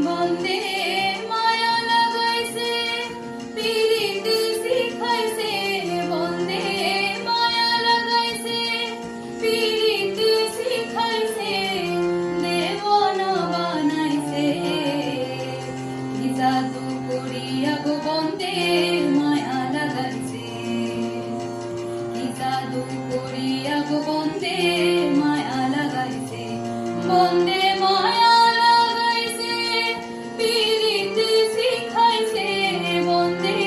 বন্দে মায়া লাগাইছে পিরিতি শিখাইছে বন্দে মায়া লাগাইছে পিরিতি শিখাইছে দেওয়ানা বানাইছে কি জাদু করিয়া গো বন্দে মায়া লাগাইছে কি জাদু করিয়া গো বন্দে মায়া লাগাইছে বন্দে মায়া লাগাইছে পিরিতি শিখাইছে বন্দে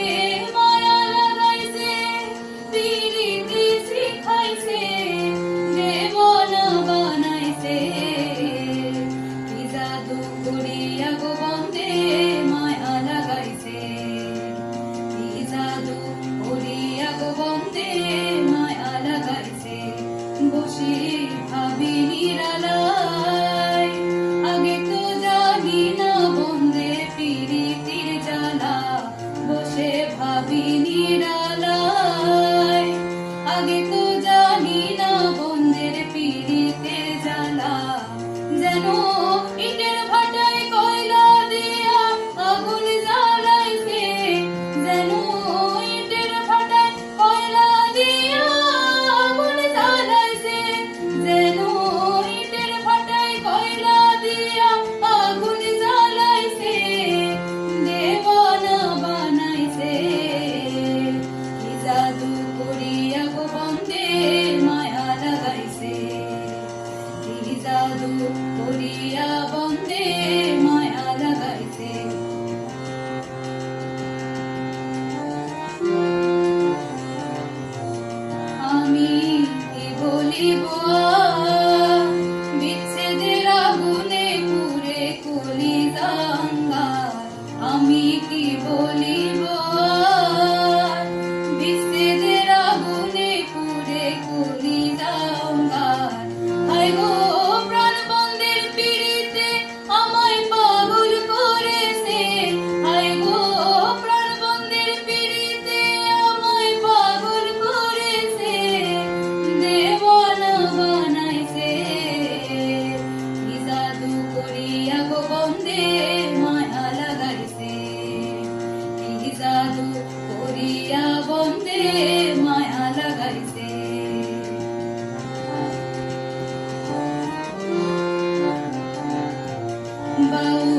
মায়া লাগাইছে পিরিতি শিখাইছে দেওয়ানা বানাইছে কি জাদু করিয়া গো বন্দে মায়া লাগাইছে কি জাদু করিয়া গো বন্দে মায়া লাগাইছে বসে ভাবি নিরালায় আগে তো জানি না বন্দে পিরিতির জ্বালা বসে ভাবি নিরালায় আগে তো জানি না বন্দের পিরিতের জ্বালা যেন ইটের ভাটায় কয়লা দিয়া আগুন জ্বালাইছে যেন ইটের ভাটায় কয়লা দিয়া আগুন জ্বালাইছে যেন ইটের ভাটায় কয়লা দিয়া আগুন জ্বালাইছে দেওয়ানা বানাইছে কি জাদু করিয়া গো বন্দে মায়া লাগাইছে কি জাদু করিয়া বন্দে মায়া লাগাইছে আমি কি বলিব বিচ্ছেদের আগুনে পুড়ে কলিজা অঙ্গার আমি কি বলিব বিচ্ছেদের আগুনে পুড়ে কলিজা অঙ্গার হায় গো প্রাণ বন্দের পিড়িতে আমায় পাগল করেছে হায় গো প্রাণ বন্দের পিড়িতে আমায় পাগল করেছে দেওয়ানা বানাইছে কি জাদু করিয়া গো বন্দে মায়া লাগাইছে কি জাদু করিয়া বন্দে মায়া লাগাইছে বাউ